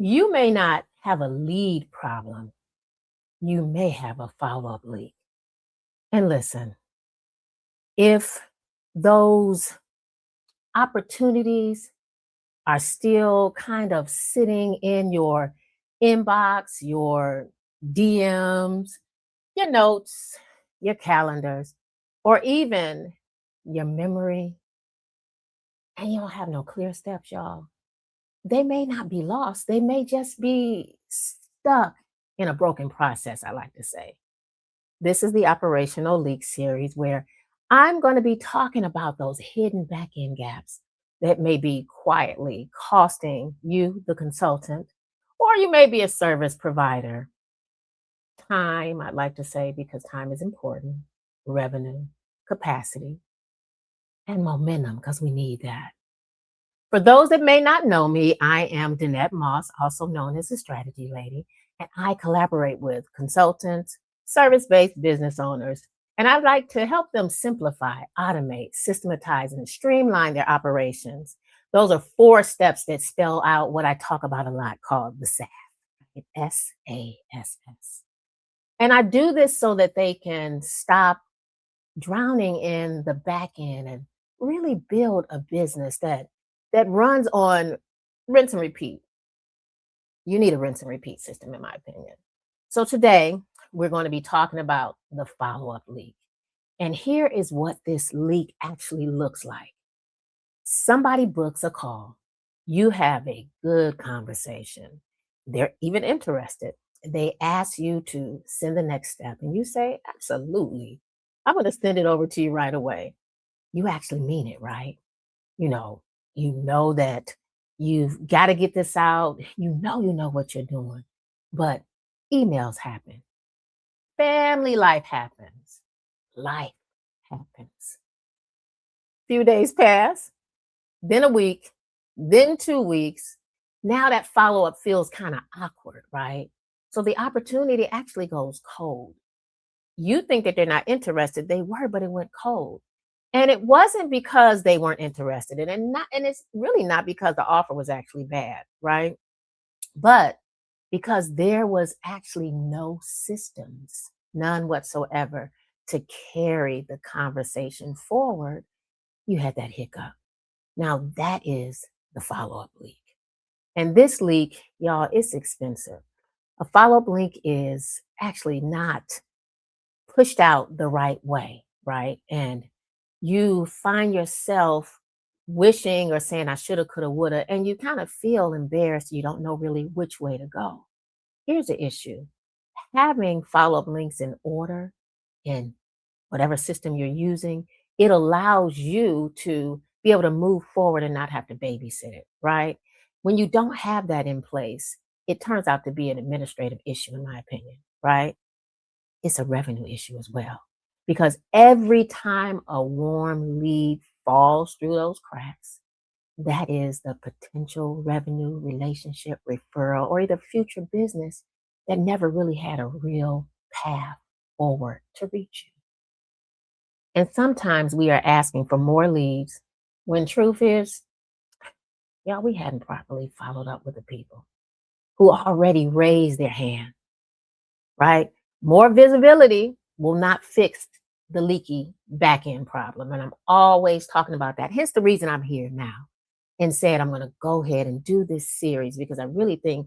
You may not have a lead problem, you may have a follow up leak. And listen, if those opportunities are still kind of sitting in your inbox, your DMs, your notes, your calendars, or even your memory, and you don't have no clear steps, y'all, they may not be lost. They may just be stuck in a broken process, I like to say. This is the Operational Leak series where I'm going to be talking about those hidden back end gaps that may be quietly costing you, the consultant, or you may be a service provider. Time, I'd like to say, because time is important, revenue, capacity, and momentum, because we need that. For those that may not know me, I am Danette Moss, also known as the Strategy Lady, and I collaborate with consultants, service based business owners, and I like to help them simplify, automate, systematize, and streamline their operations. Those are four steps that spell out what I talk about a lot called the SASS. And I do this so that they can stop drowning in the back end and really build a business that runs on rinse and repeat. You need a rinse and repeat system, in my opinion. So today we're going to be talking about the follow-up leak. And here is what this leak actually looks like. Somebody books a call. You have a good conversation. They're even interested. They ask you to send the next step, and you say, absolutely. I'm going to send it over to you right away. You actually mean it, right? You know, you know that you've got to get this out. You know what you're doing. But emails happen. Family life happens. Life happens. Few days pass, then a week, then 2 weeks. Now that follow up feels kind of awkward, right? So the opportunity actually goes cold. You think that they're not interested. They were, but it went cold. And it wasn't because they weren't interested in it, and it's really not because the offer was actually bad, right? But because there was actually no systems, none whatsoever, to carry the conversation forward, you had that hiccup. Now that is the follow-up leak. And this leak, y'all, it's expensive. A follow-up leak is actually not pushed out the right way, right? And you find yourself wishing or saying, I shoulda, coulda, woulda, and you kind of feel embarrassed. You don't know really which way to go. Here's the issue: having follow up links in order in whatever system you're using, it allows you to be able to move forward and not have to babysit it, right? When you don't have that in place, it turns out to be an administrative issue, in my opinion, right? It's a revenue issue as well. Because every time a warm lead falls through those cracks, that is the potential revenue, relationship, referral, or either future business that never really had a real path forward to reach you. And sometimes we are asking for more leads when truth is, yeah, we hadn't properly followed up with the people who already raised their hand, right? More visibility will not fix the leaky back end problem. And I'm always talking about that. Hence the reason I'm here now and said I'm going to go ahead and do this series because I really think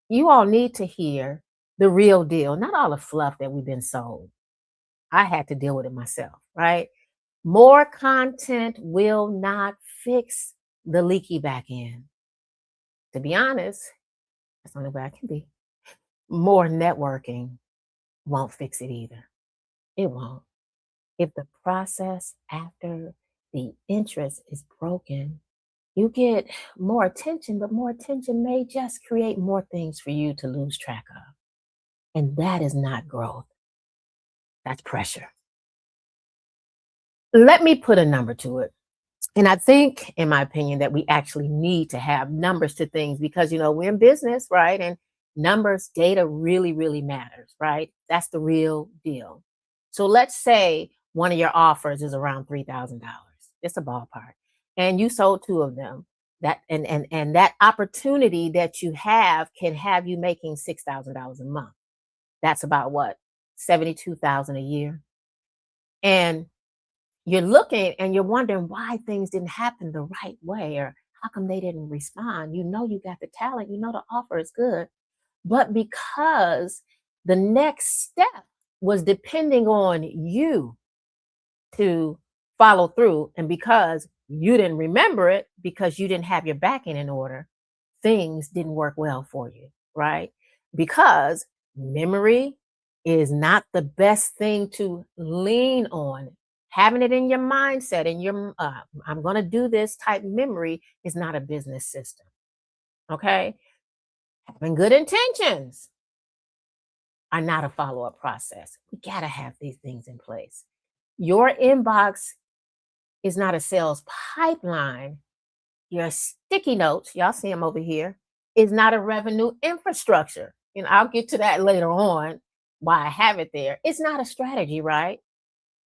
you all need to hear the real deal, not all the fluff that we've been sold. I had to deal with it myself, right? More content will not fix the leaky back end. To be honest, that's the only way I can be. More networking won't fix it either. It won't. If the process after the interest is broken, you get more attention, but more attention may just create more things for you to lose track of. And that is not growth, that's pressure. Let me put a number to it. And I think, in my opinion, that we actually need to have numbers to things because, we're in business, right? And numbers, data really, really matters, right? That's the real deal. So let's say one of your offers is around $3,000. It's a ballpark. And you sold two of them. That and that opportunity that you have can have you making $6,000 a month. That's about what? 72,000 a year. And you're looking and you're wondering why things didn't happen the right way or how come they didn't respond. You know you got the talent, you know the offer is good, but because the next step was depending on you to follow through, and because you didn't remember it because you didn't have your backing in order, things didn't work well for you, right? Because memory is not the best thing to lean on. Having it in your mindset and your I'm going to do this type memory is not a business system. Okay? Having good intentions are not a follow-up process. We got to have these things in place. Your inbox is not a sales pipeline. Your sticky notes, y'all see them over here, is not a revenue infrastructure. And I'll get to that later on why I have it there. It's not a strategy, right?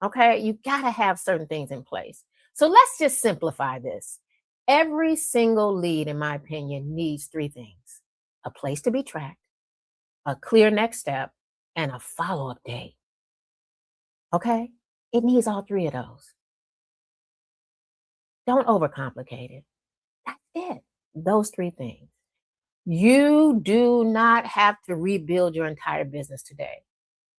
Okay, you got to have certain things in place. So let's just simplify this. Every single lead, in my opinion, needs three things: a place to be tracked, a clear next step, and a follow up date. Okay, it needs all three of those. Don't overcomplicate it. That's it. Those three things. You do not have to rebuild your entire business today,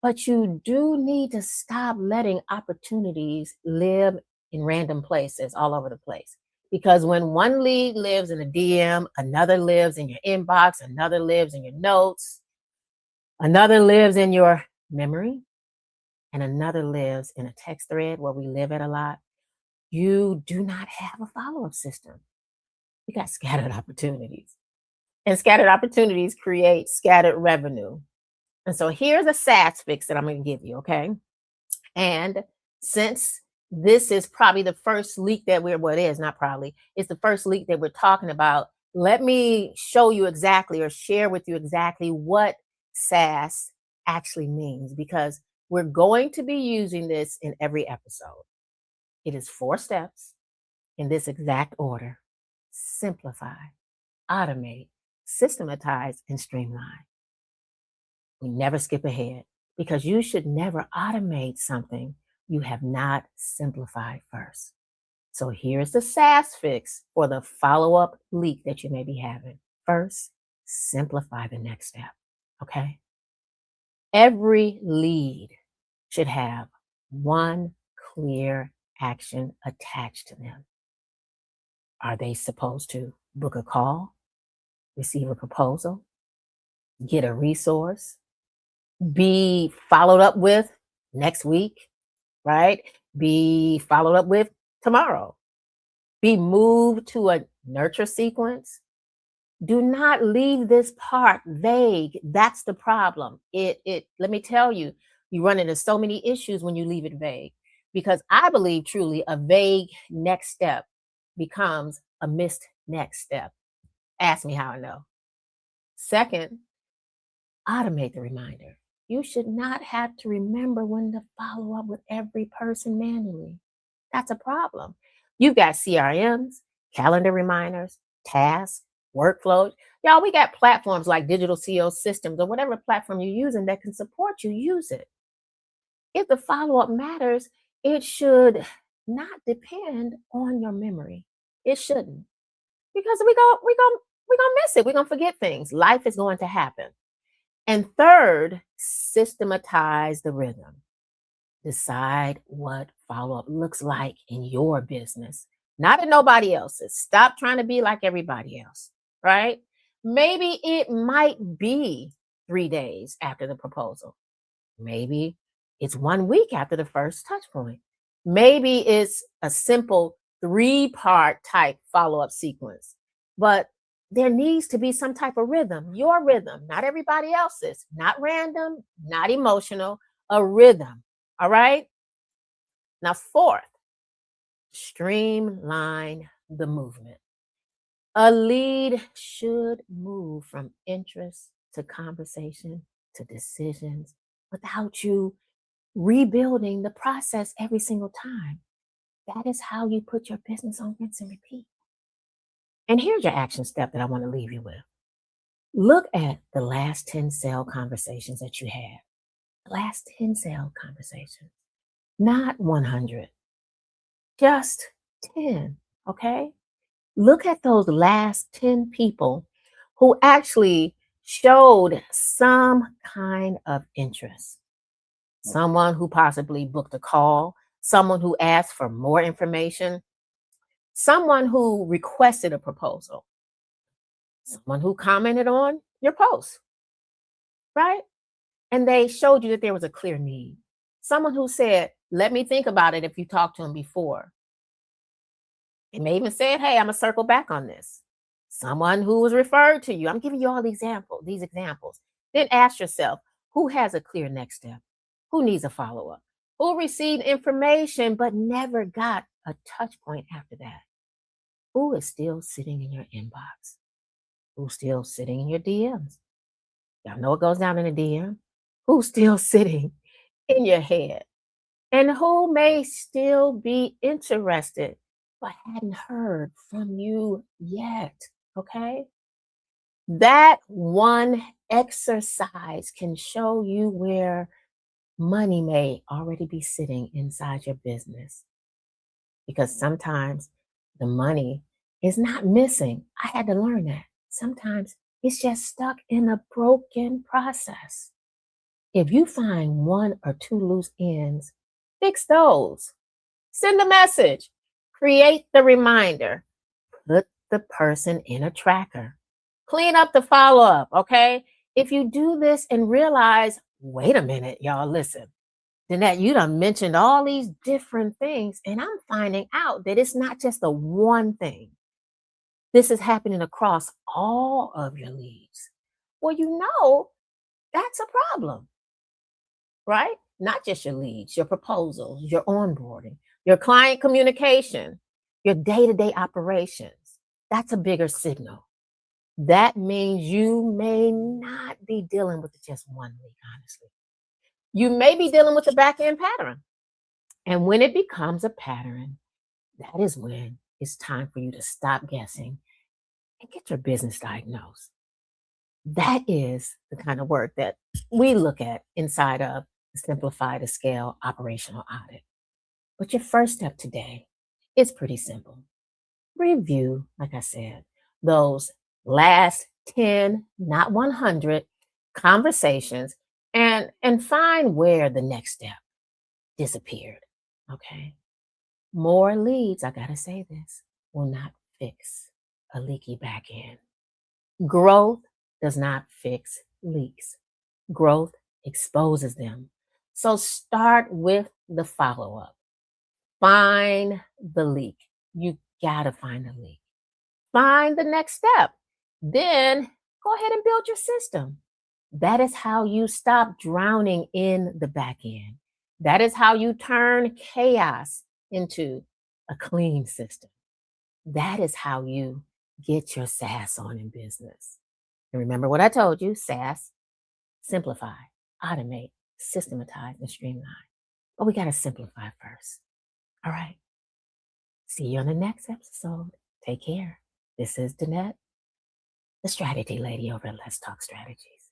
but you do need to stop letting opportunities live in random places all over the place. Because when one lead lives in a DM, another lives in your inbox, another lives in your notes, another lives in your memory, and another lives in a text thread where we live at a lot, you do not have a follow up system. You got scattered opportunities. And scattered opportunities create scattered revenue. And so here's a SaaS fix that I'm going to give you, okay? And since this is probably the first leak that well, it is not probably, it's the first leak that we're talking about. Let me show you exactly or share with you exactly what SaaS actually means because we're going to be using this in every episode. It is 4 steps in this exact order: simplify, automate, systematize, and streamline. We never skip ahead because you should never automate something you have not simplified first. So here's the SaaS fix for the follow up leak that you may be having. First, simplify the next step. Okay. Every lead should have one clear action attached to them. Are they supposed to book a call, receive a proposal, get a resource, be followed up with next week, right? Be followed up with tomorrow. Be moved to a nurture sequence. Do not leave this part vague. That's the problem. It let me tell you, you run into so many issues when you leave it vague because I believe truly a vague next step becomes a missed next step. Ask me how I know. Second, automate the reminder. You should not have to remember when to follow up with every person manually. That's a problem. You've got CRMs, calendar reminders, tasks, workflows. Y'all, we got platforms like digital CEO systems or whatever platform you're using that can support you. Use it. If the follow up matters, it should not depend on your memory. It shouldn't because we gonna miss it. We're gonna forget things. Life is going to happen. And third, systematize the rhythm. Decide what follow up looks like in your business, not in nobody else's. Stop trying to be like everybody else, right? Maybe it might be 3 days after the proposal. Maybe it's 1 week after the first touch point. Maybe it's a simple 3-part type follow up sequence. But there needs to be some type of rhythm, your rhythm, not everybody else's, not random, not emotional, a rhythm. All right. Now, fourth, streamline the movement. A lead should move from interest to conversation to decisions without you rebuilding the process every single time. That is how you put your business on rinse and repeat. And here's your action step that I want to leave you with. Look at the last 10 sale conversations that you had. The last 10 sale conversations, not 100, just 10. Okay. Look at those last 10 people who actually showed some kind of interest. Someone who possibly booked a call, someone who asked for more information, someone who requested a proposal, someone who commented on your post, right? And they showed you that there was a clear need. Someone who said, let me think about it if you talked to them before. They may even said, hey, I'm gonna circle back on this. Someone who was referred to you. I'm giving you all these examples. Then ask yourself, who has a clear next step? Who needs a follow-up? Who received information but never got a touch point after that? Who is still sitting in your inbox? Who's still sitting in your DMs? Y'all know what goes down in a DM? Who's still sitting in your head? And who may still be interested but hadn't heard from you yet? Okay. That one exercise can show you where money may already be sitting inside your business because sometimes the money is not missing. I had to learn that. Sometimes it's just stuck in a broken process. If you find one or two loose ends, fix those. Send a message. Create the reminder. Put the person in a tracker. Clean up the follow up, okay? If you do this and realize, wait a minute, y'all, listen, Danette, you done mentioned all these different things, and I'm finding out that it's not just the one thing. This is happening across all of your leads. Well, you know, that's a problem, right? Not just your leads, your proposals, your onboarding, your client communication, your day to day operations. That's a bigger signal. That means you may not be dealing with just one lead, honestly. You may be dealing with a back end pattern. And when it becomes a pattern, that is when it's time for you to stop guessing and get your business diagnosed. That is the kind of work that we look at inside of the Simplify to Scale operational audit. But your first step today is pretty simple. Review, like I said, those last 10, not 100 conversations and find where the next step disappeared. Okay. More leads, I got to say this, will not fix a leaky back end. Growth does not fix leaks. Growth exposes them. So start with the follow up. Find the leak. You got to find the leak. Find the next step. Then go ahead and build your system. That is how you stop drowning in the back end. That is how you turn chaos into a clean system. That is how you get your SaaS on in business. And remember what I told you, SaaS, simplify, automate, systematize, and streamline. But we got to simplify first. All right. See you on the next episode. Take care. This is Danette, the strategy lady over at Let's Talk Strategies.